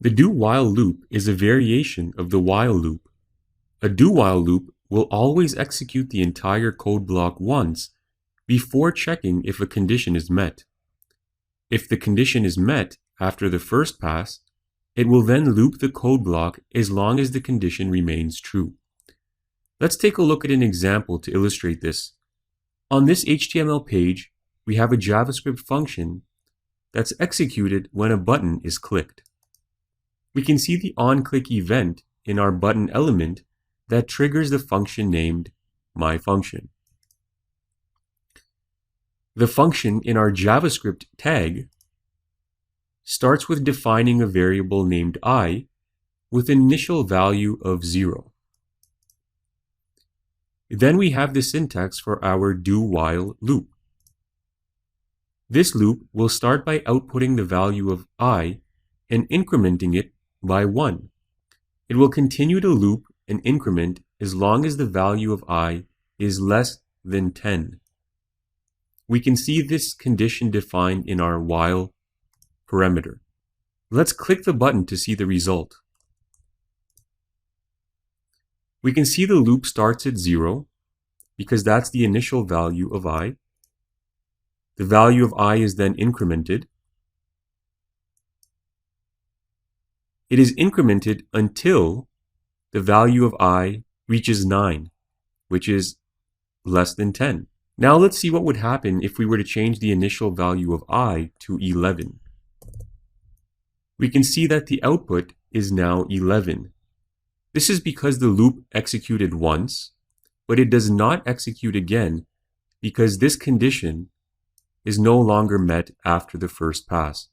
The do-while loop is a variation of the while loop. A do-while loop will always execute the entire code block once before checking if a condition is met. If the condition is met after the first pass, it will then loop the code block as long as the condition remains true. Let's take a look at an example to illustrate this. On this HTML page, we have a JavaScript function that's executed when a button is clicked. We can see the onClick event in our button element that triggers the function named myFunction. The function in our JavaScript tag starts with defining a variable named I with an initial value of 0. Then we have the syntax for our do-while loop. This loop will start by outputting the value of I and incrementing it by 1. It will continue to loop and increment as long as the value of I is less than 10. We can see this condition defined in our while parameter. Let's click the button to see the result. We can see the loop starts at 0 because that's the initial value of I. The value of I is then incremented. It is incremented until the value of I reaches 9, which is less than 10. Now let's see what would happen if we were to change the initial value of I to 11. We can see that the output is now 11. This is because the loop executed once, but it does not execute again because this condition is no longer met after the first pass.